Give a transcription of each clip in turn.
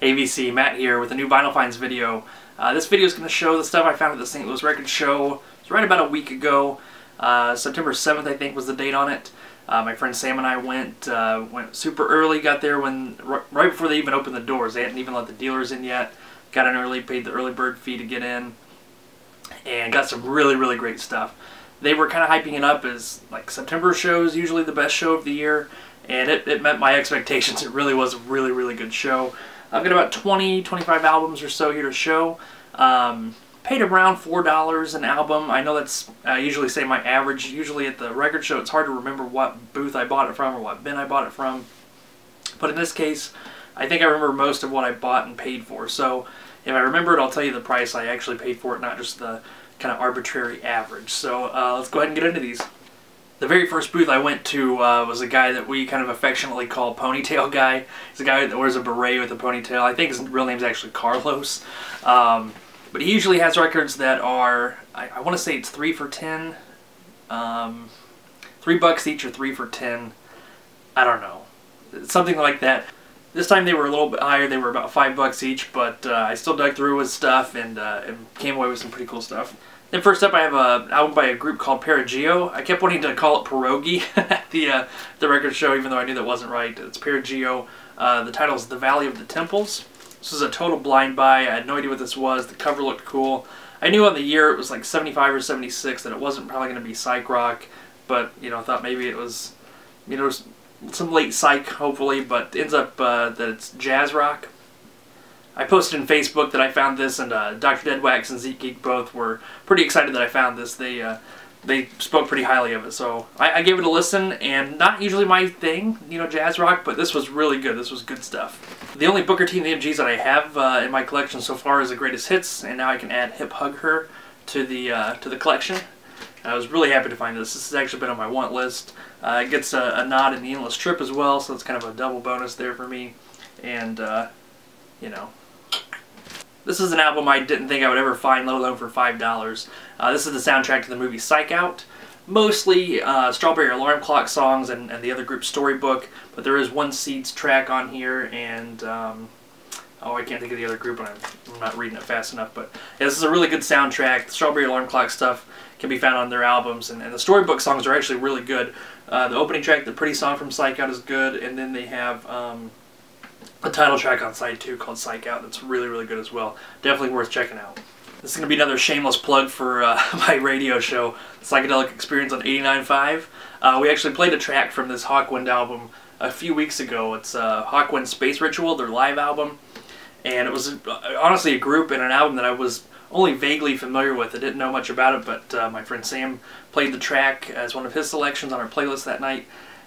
ABC, Matt here with a new Vinyl Finds video. This video is going to show the stuff I found at the St. Louis Record Show. It was right about a week ago. September 7th, I think, was the date on it. My friend Sam and I went super early, got there right before they even opened the doors. They hadn't even let the dealers in yet. Got in early, paid the early bird fee to get in, and got some really, really great stuff. They were kind of hyping it up as like September show is usually the best show of the year, and it met my expectations. It really was a really, really good show. I've got about 25 albums or so here to show. Paid around $4 an album. I know that's I usually say my average. Usually at the record show it's hard to remember what booth I bought it from or what bin I bought it from. But in this case, I think I remember most of what I bought and paid for. So if I remember it, I'll tell you the price I actually paid for it, not just the kind of arbitrary average. So let's go ahead and get into these. The very first booth I went to was a guy that we kind of affectionately call Ponytail Guy. He's a guy that wears a beret with a ponytail. I think his real name's actually Carlos. But he usually has records that are, I want to say it's 3 for $10. $3 each or 3 for $10. I don't know. Something like that. This time they were a little bit higher. They were about $5 each, but I still dug through his stuff and came away with some pretty cool stuff. Then first up I have an album by a group called Perigeo. I kept wanting to call it Pierogi at the record show, even though I knew that wasn't right. It's Perigeo. The title is The Valley of the Temples. This is a total blind buy. I had no idea what this was. The cover looked cool. I knew on the year it was like 75 or 76 that it wasn't probably going to be psych rock, but I thought maybe it was some late psych, hopefully, but ends up that it's jazz rock. I posted in Facebook that I found this, and Dr. Deadwax and Zeke Geek both were pretty excited that I found this. They spoke pretty highly of it, so I gave it a listen, and not usually my thing, jazz rock, but this was really good. This was good stuff. The only Booker T and the MGs that I have in my collection so far is the Greatest Hits, and now I can add Hip Hug Her to the collection. I was really happy to find this. This has actually been on my want list. It gets a nod in the Endless Trip as well, so it's kind of a double bonus there for me. And, this is an album I didn't think I would ever find, let alone for $5. This is the soundtrack to the movie Psych Out. Mostly Strawberry Alarm Clock songs and the other group's Storybook, but there is one Seeds track on here, and oh, I can't think of the other group, and I'm not reading it fast enough, but yeah, this is a really good soundtrack. The Strawberry Alarm Clock stuff can be found on their albums, and the Storybook songs are actually really good. The opening track, the Pretty Song from Psych Out, is good, and then they have a title track on side 2 called Psych Out that's really, really good as well. Definitely worth checking out. This is going to be another shameless plug for my radio show, Psychedelic Experience on 89.5. We actually played a track from this Hawkwind album a few weeks ago. It's Hawkwind Space Ritual, their live album. And it was honestly a group and an album that I was only vaguely familiar with. I didn't know much about it, but my friend Sam played the track as one of his selections on our playlist that night,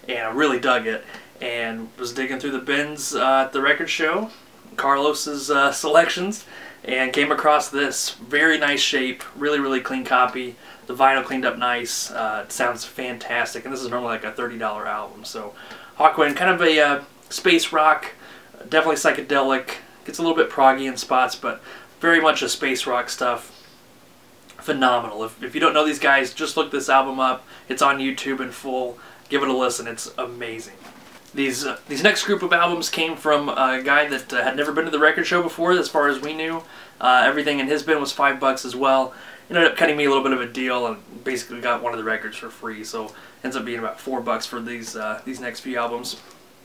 and I really dug it. And was digging through the bins at the record show, Carlos's selections, and came across this. Very nice shape, really, really clean copy. The vinyl cleaned up nice. It sounds fantastic, and this is normally like a $30 album. So Hawkwind, kind of a space rock, definitely psychedelic. Gets a little bit proggy in spots, but very much a space rock stuff. Phenomenal. If you don't know these guys, just look this album up. It's on YouTube in full. Give it a listen. It's amazing. These next group of albums came from a guy that had never been to the record show before, as far as we knew. Everything in his bin was $5 as well. Ended up cutting me a little bit of a deal and basically got one of the records for free. So ends up being about $4 for these next few albums.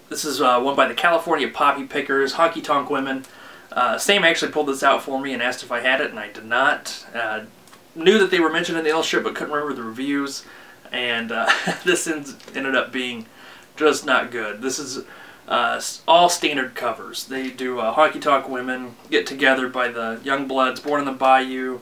This is one by the California Poppy Pickers, Honky Tonk Women. Sam actually pulled this out for me and asked if I had it, and I did not. Knew that they were mentioned in the Endless Trip, but couldn't remember the reviews. And this ended up being just not good. This is all standard covers. They do Honky Tonk Women, Get Together by the Young Bloods, Born in the Bayou,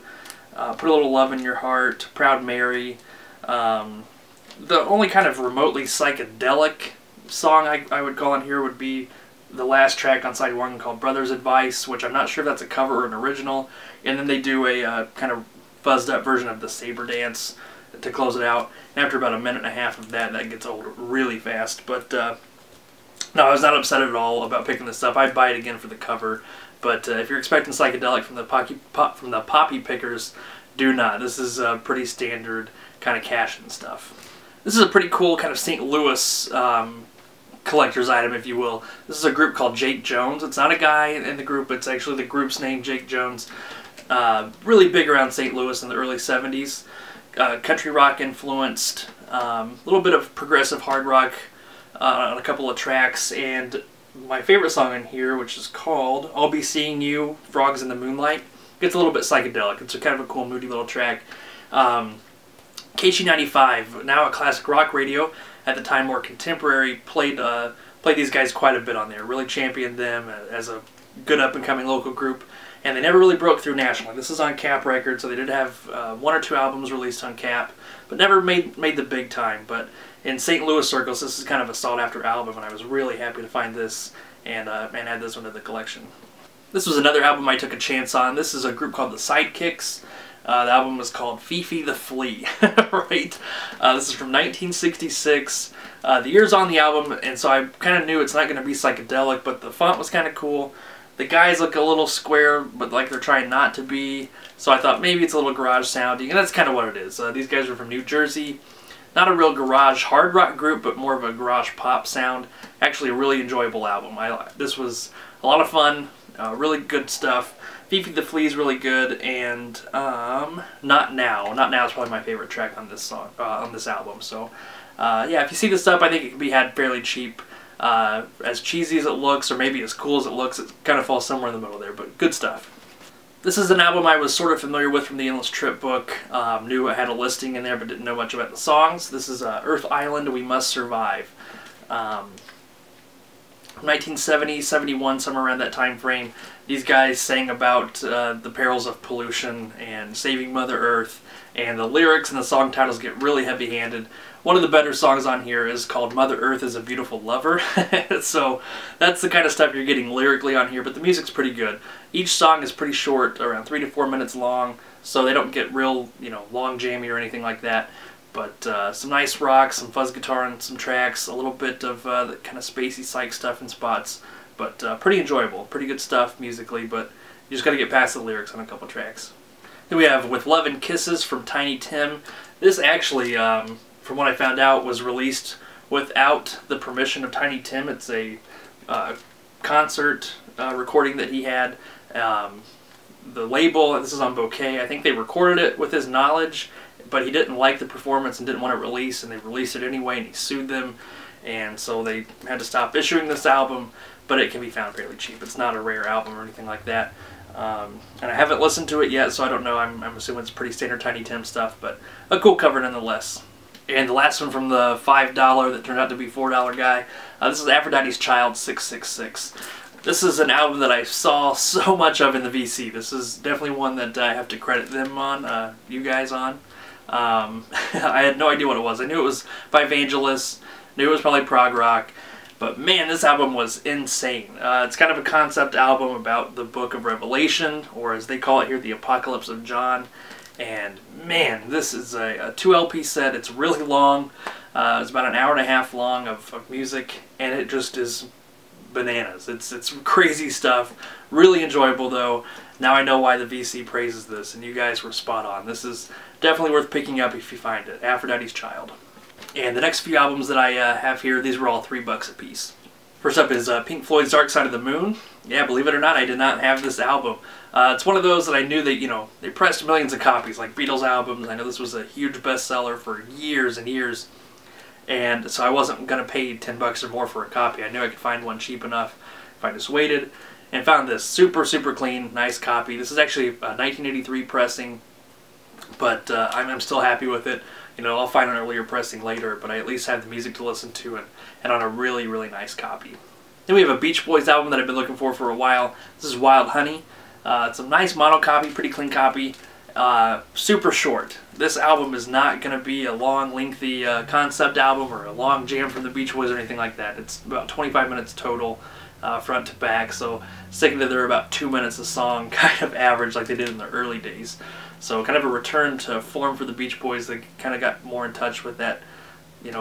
Put a Little Love in Your Heart, Proud Mary. The only kind of remotely psychedelic song I would call on here would be the last track on side 1 called Brother's Advice, which I'm not sure if that's a cover or an original. And then they do a kind of fuzzed up version of the Saber Dance to close it out. And after about a minute and a half of that gets old really fast. But no, I was not upset at all about picking this up. I'd buy it again for the cover. But if you're expecting psychedelic from the Poppy Pickers, do not. This is pretty standard kind of cash-in stuff. This is a pretty cool kind of St. Louis collector's item, if you will. This is a group called Jake Jones. It's not a guy in the group, it's actually the group's name, Jake Jones. Really big around St. Louis in the early 70s. Country rock influenced, a little bit of progressive hard rock on a couple of tracks, and my favorite song in here, which is called I'll Be Seeing You, Frogs in the Moonlight, gets a little bit psychedelic. It's a kind of a cool, moody little track. KG95, now a classic rock radio, at the time more contemporary, played these guys quite a bit on there. Really championed them as a good up-and-coming local group, and they never really broke through nationally. This is on Cap Records, so they did have 1 or 2 albums released on Cap, but never made the big time. But in St. Louis circles, this is kind of a sought-after album, and I was really happy to find this and add this one to the collection. This was another album I took a chance on. This is a group called the Sidekicks. The album was called Fifi the Flea, right? This is from 1966. The year's on the album, and so I kind of knew it's not going to be psychedelic, but the font was kind of cool. The guys look a little square, but like they're trying not to be, so I thought maybe it's a little garage sounding, and that's kind of what it is. These guys are from New Jersey. Not a real garage hard rock group, but more of a garage pop sound. Actually a really enjoyable album. This was a lot of fun, really good stuff. Fifi the Flea is really good, and Not Now. Not Now is probably my favorite track on this song, on this album. So, yeah, if you see this up, I think it can be had fairly cheap. As cheesy as it looks, or maybe as cool as it looks, it kind of falls somewhere in the middle there, but good stuff. This is an album I was sort of familiar with from the Endless Trip book. Knew I had a listing in there, but didn't know much about the songs. This is Earth Island, We Must Survive. 1970, 71, somewhere around that time frame. These guys sang about the perils of pollution and saving Mother Earth, and the lyrics and the song titles get really heavy-handed. One of the better songs on here is called Mother Earth is a Beautiful Lover. So that's the kind of stuff you're getting lyrically on here, but the music's pretty good. Each song is pretty short, around 3 to 4 minutes long, so they don't get real, long jammy or anything like that. But some nice rock, some fuzz guitar on some tracks, a little bit of the kind of spacey psych stuff in spots, but pretty enjoyable, pretty good stuff musically, but you just got to get past the lyrics on a couple tracks. Then we have With Love and Kisses from Tiny Tim. This actually, from what I found out, was released without the permission of Tiny Tim. It's a concert recording that he had. The label, this is on Bouquet, I think they recorded it with his knowledge, but he didn't like the performance and didn't want to release, and they released it anyway, and he sued them, and so they had to stop issuing this album, but it can be found fairly cheap. It's not a rare album or anything like that. And I haven't listened to it yet, so I don't know. I'm assuming it's pretty standard Tiny Tim stuff, but a cool cover nonetheless. And the last one from the $5 that turned out to be $4 guy, this is Aphrodites Child 666. This is an album that I saw so much of in the VC. This is definitely one that I have to credit them on, you guys on. I had no idea what it was. I knew it was by Vangelis, knew it was probably prog rock, but man, this album was insane. It's kind of a concept album about the book of Revelation, or as they call it here, the Apocalypse of John. And man, this is a 2 LP set. It's really long. It's about an hour and a half long of music, and it just is bananas. It's crazy stuff. Really enjoyable though. Now I know why the VC praises this, and you guys were spot on. This is definitely worth picking up if you find it. Aphrodite's Child. And the next few albums that I have here, these were all $3 a piece. First up is Pink Floyd's Dark Side of the Moon. Yeah, believe it or not, I did not have this album. It's one of those that I knew that, they pressed millions of copies, like Beatles albums. I know this was a huge bestseller for years and years. And so I wasn't going to pay $10 or more for a copy. I knew I could find one cheap enough if I just waited. And found this super, super clean, nice copy. This is actually a 1983 pressing, but I'm still happy with it. I'll find an earlier pressing later, but I at least have the music to listen to and on a really, really nice copy. Then we have a Beach Boys album that I've been looking for a while. This is Wild Honey. It's a nice mono copy, pretty clean copy. Super short. This album is not going to be a long, lengthy concept album or a long jam from the Beach Boys or anything like that. It's about 25 minutes total, front to back, so sticking to their about 2 minutes a song, kind of average like they did in the early days. So kind of a return to form for the Beach Boys. They kind of got more in touch with that,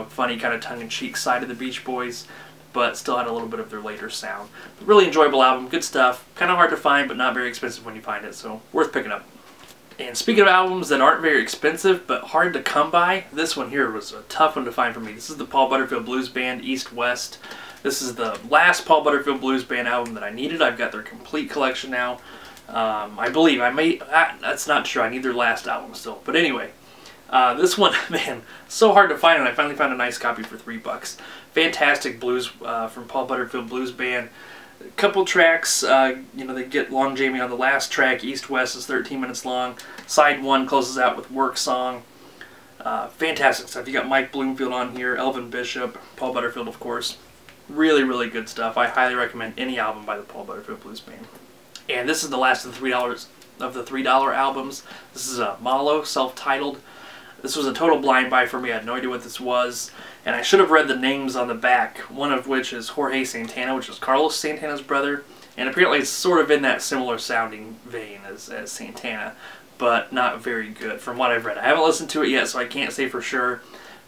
funny kind of tongue-in-cheek side of the Beach Boys, but still had a little bit of their later sound. But really enjoyable album, good stuff. Kind of hard to find, but not very expensive when you find it, so worth picking up. And speaking of albums that aren't very expensive, but hard to come by, this one here was a tough one to find for me. This is the Paul Butterfield Blues Band, East West. This is the last Paul Butterfield Blues Band album that I needed. I've got their complete collection now. I believe I may, that's not true, I need their last album still. But anyway, this one, man, so hard to find, and I finally found a nice copy for $3. Fantastic blues from Paul Butterfield Blues Band. A couple tracks, you know, they get Long Jamie on the last track. East West is 13 minutes long. Side 1 closes out with Work Song. Fantastic stuff. You got Mike Bloomfield on here, Elvin Bishop, Paul Butterfield, of course. Really, really good stuff. I highly recommend any album by the Paul Butterfield Blues Band. And this is the last of the $3 albums. This is Malo, self-titled. This was a total blind buy for me. I had no idea what this was. And I should have read the names on the back, one of which is Jorge Santana, which is Carlos Santana's brother. And apparently it's sort of in that similar sounding vein as Santana, but not very good from what I've read. I haven't listened to it yet, so I can't say for sure.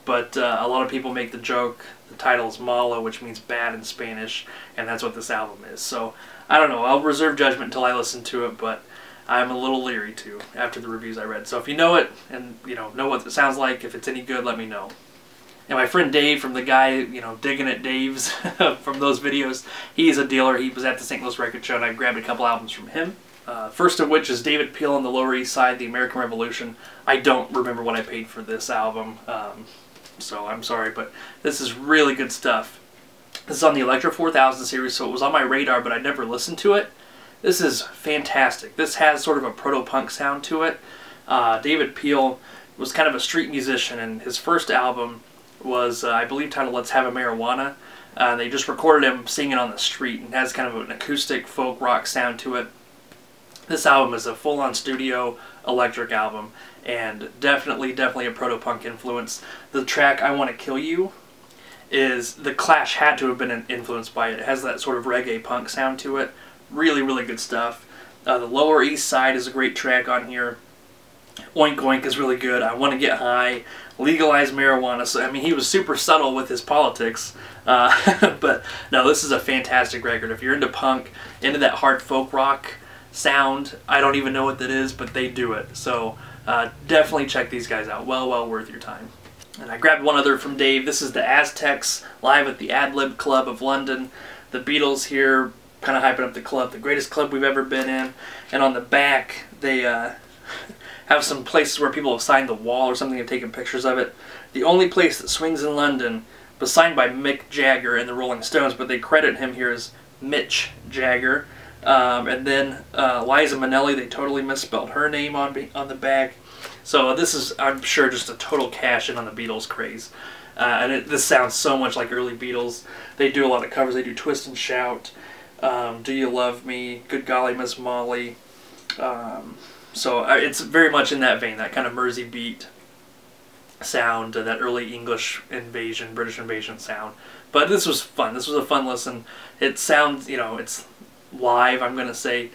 But a lot of people make the joke, the title is Malo, which means bad in Spanish, and that's what this album is. So, I don't know, I'll reserve judgment until I listen to it, but I'm a little leery too, after the reviews I read. So if you know it, and you know what it sounds like, if it's any good, let me know. And my friend Dave, from the guy, you know, Digging at Dave's, from those videos, he's a dealer. He was at the St. Louis Record Show, and I grabbed a couple albums from him. First of which is David Peel on the Lower East Side, The American Revolution. I don't remember what I paid for this album, so I'm sorry, but this is really good stuff. This is on the Electro 4000 series, so it was on my radar, but I never listened to it. This is fantastic. This has sort of a proto-punk sound to it. David Peel was kind of a street musician, and his first album was, I believe, titled Let's Have a Marijuana. They just recorded him singing on the street, and has kind of an acoustic folk rock sound to it. This album is a full-on studio electric album, and definitely a proto-punk influence. The track I Want to Kill You is, The Clash had to have been influenced by it. It has that sort of reggae punk sound to it. Really, really good stuff. The Lower East Side is a great track on here. Oink Oink is really good. I Want to Get High. Legalize Marijuana. So, I mean, he was super subtle with his politics. But, no, this is a fantastic record. If you're into punk, into that hard folk rock sound, I don't even know what that is, but they do it. So, definitely check these guys out. Well worth your time. And I grabbed one other from Dave. This is the Aztecs, live at the Ad Lib Club of London. The Beatles here, kind of hyping up the club, the greatest club we've ever been in. And on the back, they have some places where people have signed the wall or something and taken pictures of it. The only place that swings in London was signed by Mick Jagger and the Rolling Stones, but they credit him here as Mitch Jagger. And then Liza Minnelli, they totally misspelled her name on the back. So this is, I'm sure, just a total cash-in on the Beatles craze. And this sounds so much like early Beatles. They do a lot of covers. They do Twist and Shout, Do You Love Me, Good Golly Miss Molly. So it's very much in that vein, that kind of Mersey beat sound, that early English invasion, British invasion sound. But this was fun. This was a fun listen. It sounds, you know, it's live, I'm going to say.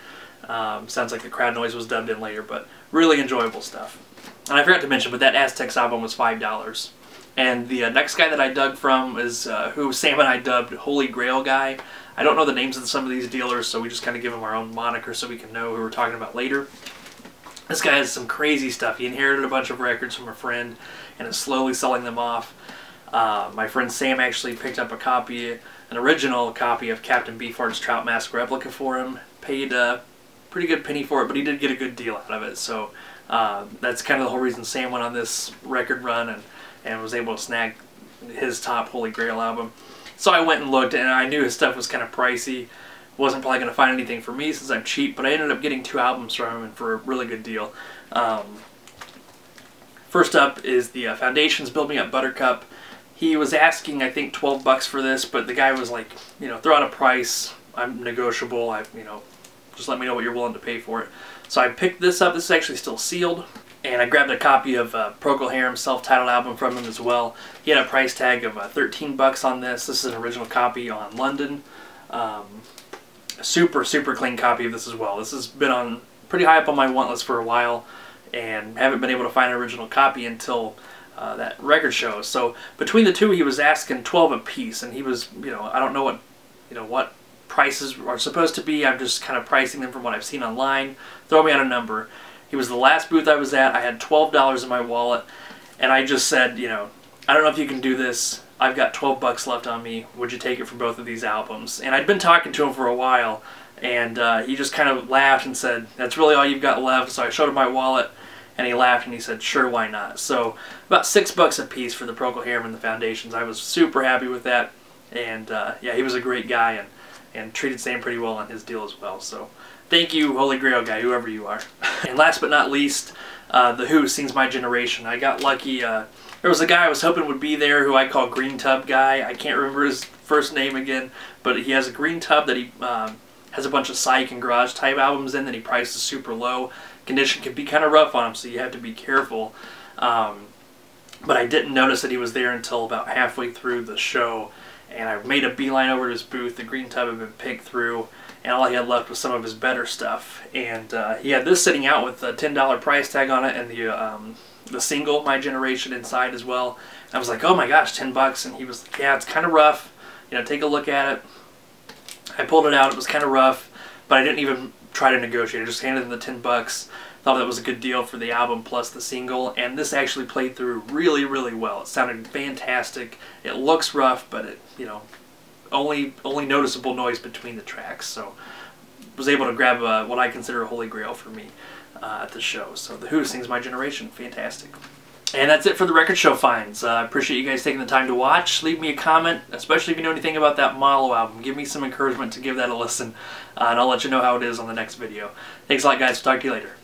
Sounds like the crowd noise was dubbed in later, but really enjoyable stuff. And I forgot to mention, but that Aztecs album was $5. And the next guy that I dug from is who Sam and I dubbed Holy Grail Guy. I don't know the names of some of these dealers, so we just kind of give them our own moniker so we can know who we're talking about later. This guy has some crazy stuff. He inherited a bunch of records from a friend and is slowly selling them off. My friend Sam actually picked up an original copy of Captain Beefheart's Trout Mask replica for him. Paid a pretty good penny for it, but he did get a good deal out of it. So that's kind of the whole reason Sam went on this record run and was able to snag his top Holy Grail album. So I went and looked, and I knew his stuff was kind of pricey. Wasn't probably going to find anything for me since I'm cheap, but I ended up getting 2 albums from him and for a really good deal. First up is the Foundations Build Me Up Buttercup. He was asking, I think, $12 for this, but the guy was like, you know, throw out a price. I'm negotiable. You know, just let me know what you're willing to pay for it. So I picked this up. This is actually still sealed. And I grabbed a copy of Procol Harum's self-titled album from him as well. He had a price tag of $13 on this. This is an original copy on London. Super clean copy of this as well. This has been on pretty high up on my want list for a while, and haven't been able to find an original copy until that record show. So between the two, he was asking $12 a piece, and he was, you know, I don't know what prices are supposed to be. I'm just kind of pricing them from what I've seen online. Throw me out a number. He was the last booth I was at. I had $12 in my wallet, and I just said, you know, I don't know if you can do this. I've got 12 bucks left on me. Would you take it for both of these albums? And I'd been talking to him for a while, and he just kind of laughed and said, that's really all you've got left. So I showed him my wallet, and he laughed and he said, sure, why not? So about 6 bucks a piece for the Procol Harum and the Foundations. I was super happy with that. And yeah, he was a great guy and treated Sam pretty well on his deal as well. So thank you, Holy Grail guy, whoever you are. And last but not least, The Who Sings My Generation. I got lucky. There was a guy I was hoping would be there who I call Green Tub Guy. I can't remember his first name again, but he has a green tub that he has a bunch of psych and garage type albums in that he prices super low. Condition can be kind of rough on him, so you have to be careful. But I didn't notice that he was there until about halfway through the show, and I made a beeline over to his booth. The green tub had been picked through, and all he had left was some of his better stuff. And he had this sitting out with a $10 price tag on it, and the single, My Generation, inside as well. And I was like, oh my gosh, 10 bucks. And he was like, yeah, it's kind of rough. You know, take a look at it. I pulled it out. It was kind of rough, but I didn't even try to negotiate. I just handed him the 10 bucks. Thought that was a good deal for the album plus the single. And this actually played through really, really well. It sounded fantastic. It looks rough, but it, you know, only noticeable noise between the tracks. So was able to grab what I consider a holy grail for me at the show. So The Who Sings My Generation, fantastic. And that's it for the record show finds. I appreciate you guys taking the time to watch. Leave me a comment, especially if you know anything about that Malo album. Give me some encouragement to give that a listen, and I'll let you know how it is on the next video. Thanks a lot, guys. Talk to you later.